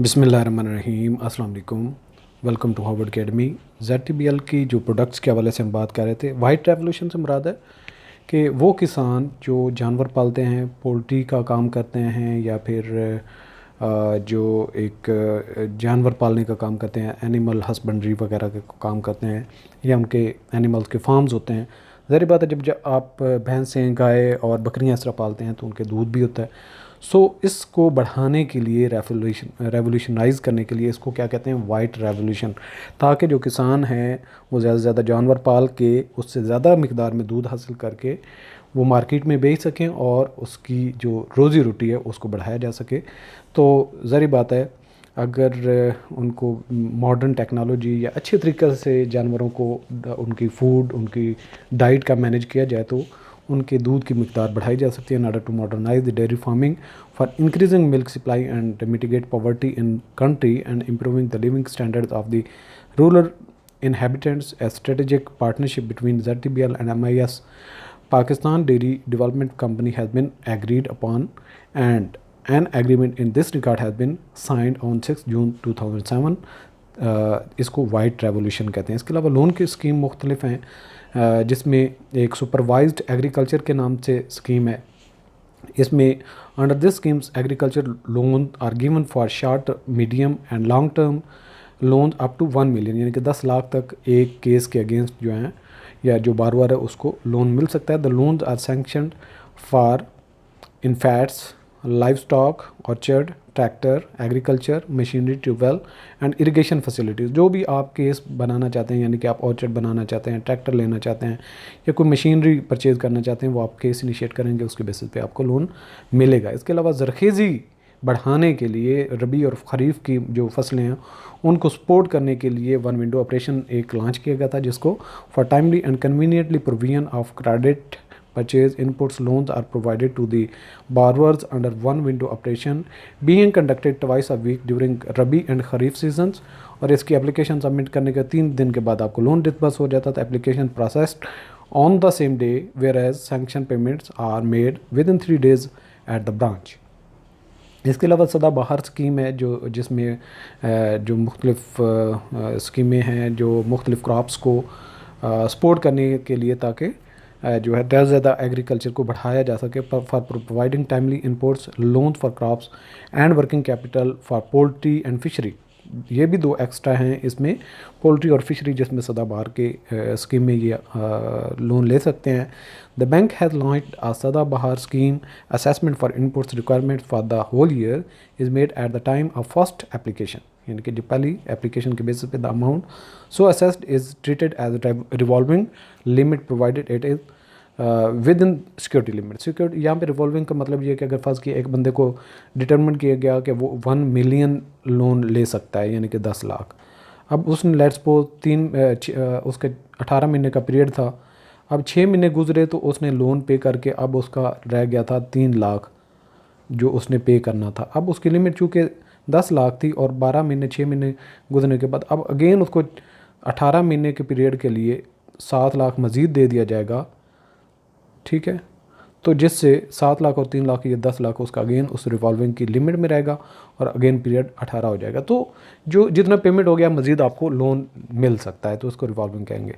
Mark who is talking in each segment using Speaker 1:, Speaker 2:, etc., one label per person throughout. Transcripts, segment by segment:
Speaker 1: बिस्मिल्लाहिर्रहमानिर्रहीम, अस्सलाम वालेकुम। Welcome to Harvard academy. ZTBL की जो प्रोडक्ट्स के हवाले से हम बात कर रहे थे, वाइट रेवोल्यूशन से मुराद है कि वो किसान जो जानवर पालते हैं, पोल्ट्री का काम करते हैं या फिर जो एक जानवर पालने का काम करते हैं, एनिमल हस्बेंड्री वगैरह का काम करते हैं या उनके एनिमल्स के फार्म्स होते हैं। ज़ाहिर बात है जब आप भैंसें, गाय और बकरियां इस तरह पालते हैं तो उनके दूध भी होता है। सो इसको बढ़ाने के लिए रेवोल्यूशनाइज़ करने के लिए इसको क्या कहते हैं, वाइट रेवोल्यूशन, ताकि जो किसान हैं वो ज़्यादा से ज़्यादा जानवर पाल के उससे ज़्यादा मिकदार में दूध हासिल करके वो मार्केट में बेच सकें और उसकी जो रोज़ी रोटी है उसको बढ़ाया जा सके। तो ज़ाहिर बात है अगर उनको मॉडर्न टेक्नोलॉजी या अच्छे तरीके से जानवरों को उनकी फूड, उनकी डाइट का मैनेज किया जाए तो उनके दूध की मिकदार बढ़ाई जा सकती है। In order to modernise the dairy farming for increasing milk supply and mitigate poverty in country and improving the living standards of the rural inhabitants. A strategic partnership between ZTBL and MIS Pakistan Dairy Development Company has been agreed upon, and an agreement in this regard has been signed on 6 June 2007. इसको white revolution कहते हैं। इसके अलावा loan की scheme मुख्तलिफ हैं, जिसमें एक सुपरवाइज्ड एग्रीकल्चर के नाम से स्कीम है। इसमें under this schemes agriculture loan are given for short, medium and long term loan up to 1 million, यानी कि 10 लाख तक एक केस के अगेंस्ट जो हैं या जो बारवर है उसको लोन मिल सकता है। The loans are sanctioned for inputs, livestock, orchard, tractor, agriculture machinery, tubewell and irrigation facilities. जो भी आप केस बनाना चाहते हैं, यानी कि आप ऑर्चर्ड बनाना चाहते हैं, ट्रैक्टर लेना चाहते हैं या कोई मशीनरी परचेज़ करना चाहते हैं, वो आप केस इनिशिएट करेंगे, उसके बेसिस पे आपको लोन मिलेगा। इसके अलावा ज़रखेज़ी बढ़ाने के लिए रबी और ख़रीफ की जो फसलें हैं उनको सपोर्ट करने के लिए वन विंडो ऑपरेशन एक लॉन्च किया गया था, जिसको for timely and conveniently provision of credit purchase inputs loans are provided to the borrowers under one window operation being conducted twice a week during Rabi and Kharif seasons। और इसकी application submit करने के 3 दिन के बाद आपको loan disburse हो जाता था। Application processed on the same day where as sanction payments are made within 3 days at the branch. इसके अलावा सदाबहार स्कीम है जिसमें जो मुख्तलिफ स्कीमें हैं जो मुख्तलिफ क्रॉप्स को सपोर्ट करने के लिए, ताकि जो है ज़्यादा से ज़्यादा एग्रीकल्चर को बढ़ाया जा सके। For providing timely imports, loan for crops and working capital for poultry and fishery. ये भी 2 एक्स्ट्रा हैं इसमें, पोल्ट्री और फिशरी, जिसमें सदाबहार के स्कीम में ये लोन ले सकते हैं। The bank has launched a Sadabahar scheme assessment for inputs requirement for the whole year is made at the time of first application, यानी कि जो पहली एप्लीकेशन के बेसिस पे the amount so assessed is treated as revolving limit provided it is within security limit. Security यहाँ पे revolving का मतलब ये है कि अगर फर्ज किया एक बंदे को डिटरमिन किया गया कि वो 1 मिलियन लोन ले सकता है, यानी कि 10 लाख। अब उसने लेट्स सपोज उसके 18 महीने का पीरियड था, अब 6 महीने गुजरे तो उसने लोन पे करके अब उसका रह गया था 3 लाख जो उसने पे करना था। अब उसकी लिमिट चूँकि 10 लाख थी और 12 महीने 6 महीने गुजरने के बाद अब अगेन उसको 18 महीने के पीरियड के लिए 7 लाख मज़ीद दे दिया जाएगा, ठीक है। तो जिससे 7 लाख और 3 लाख ये 10 लाख उसका अगेन उस रिवॉल्विंग की लिमिट में रहेगा और अगेन पीरियड 18 हो जाएगा। तो जो जितना पेमेंट हो गया मज़ीद आपको लोन मिल सकता है, तो उसको रिवॉल्विंग कहेंगे।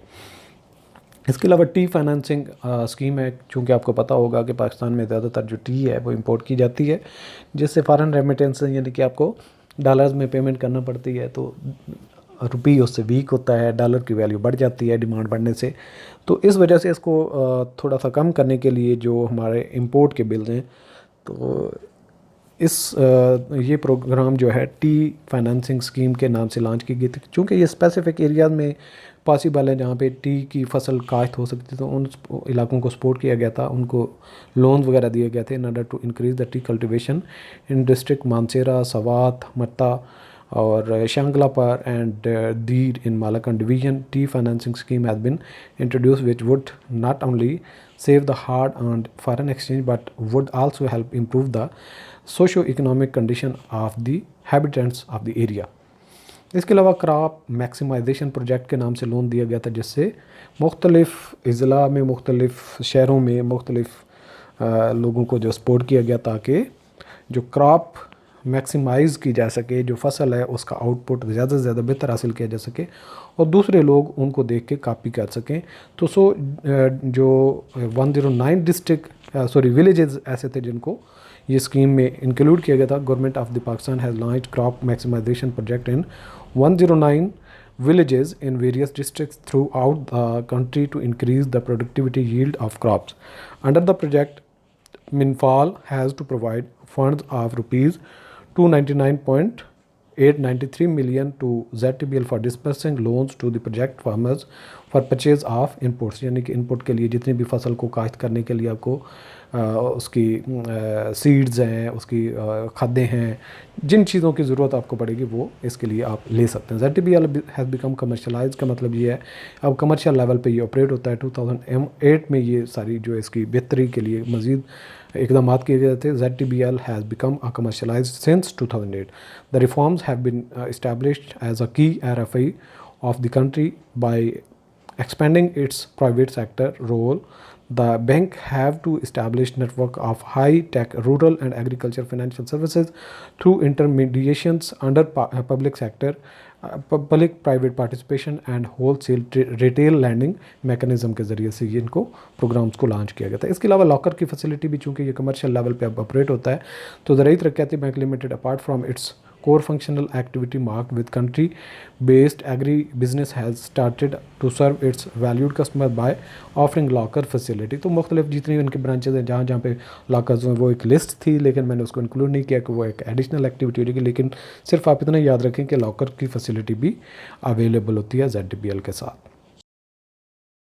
Speaker 1: इसके अलावा टी फाइनेंसिंग स्कीम है। चूँकि आपको पता होगा कि पाकिस्तान में ज़्यादातर जो टी है वो इंपोर्ट की जाती है, जिससे फ़ॉरेन रेमिटेंस यानी कि आपको डॉलर्स में पेमेंट करना पड़ती है, तो रुपी उससे वीक होता है, डॉलर की वैल्यू बढ़ जाती है डिमांड बढ़ने से। तो इस वजह से इसको थोड़ा सा कम करने के लिए जो हमारे इंपोर्ट के बिल्स हैं, तो ये प्रोग्राम जो है टी फाइनेंसिंग स्कीम के नाम से लॉन्च की गई थी। चूँकि ये स्पेसिफिक एरियाज़ में पॉसिबल है जहाँ पे टी की फसल काश्त हो सकती थी, तो उन इलाकों को सपोर्ट किया गया था, उनको लोन वगैरह दिए गए थे in order to increase the tea cultivation in district Mansehra, Swat, Matta और Shanglapar and Dir in Malakand division. Tea financing scheme has been introduce which would not only save the hard earned foreign exchange but would also help improve the socio-economic condition of the inhabitants of the area। इसके अलावा crop maximisation project के नाम से loan दिया गया था, जिससे मुख्तलिफ़ अज़ला में, मुख्तलिफ़ शहरों में, मुख्तलिफ़ लोगों को जो सपोर्ट किया गया ताकि जो क्रॉप मैक्सिमाइज़ की जा सके, जो फसल है उसका आउटपुट ज़्यादा से ज़्यादा बेहतर हासिल किया जा सके और दूसरे लोग उनको देख के कॉपी कर सकें। तो जो 109 विलेजेस ऐसे थे जिनको ये स्कीम में इंक्लूड किया गया था। Government of the Pakistan has launched crop maximisation project in 109 villages in various districts throughout the country to increase the productivity yield of crops. Under the project, Minfal has to provide funds of rupees 299.893 million to ZTBL for disbursing loans to the project farmers for purchase of inputs, यानी कि input के लिए जितनी भी फसल को काश्त करने के लिए आपको उसकी सीड्स हैं, उसकी खादें हैं, जिन चीज़ों की ज़रूरत आपको पड़ेगी वो इसके लिए आप ले सकते हैं। ZTBL हैज़ बिकम कमर्शलाइज का मतलब ये है अब कमर्शियल लेवल पे ये ऑपरेट होता है। 2008 में ये सारी जो इसकी बेहतरी के लिए मज़ीद इकदाम किए गए थे। ZTBL has become a commercialise since 2008। The reforms have been established as a key RFI of the country by expanding its private sector role. The bank have to establish network of high-tech rural and agriculture financial services through intermediations under public sector, public-private participation and wholesale retail lending mechanism के ज़रिए से इनको programmes को launch किया गया था। इसके अलावा लॉकर की फैसिलिटी भी चूँकि ये कमर्शियल लेवल पे अब ऑपरेट होता है, तो Zarai Taraqiati bank limited apart from its core functional activity marked with country based agri business has started to serve its valued customer by offering locker facility। तो मुख्तलिफ जितनी उनके ब्रांचेज हैं जहाँ जहाँ पे लॉकर्स हैं वो एक लिस्ट थी, लेकिन मैंने उसको इंक्लूड नहीं किया कि वो एक एडिशनल एक्टिविटी हो जाएगी। लेकिन सिर्फ आप इतना याद रखें कि लॉकर की फैसिलिटी भी अवेलेबल होती है ZTBL के साथ।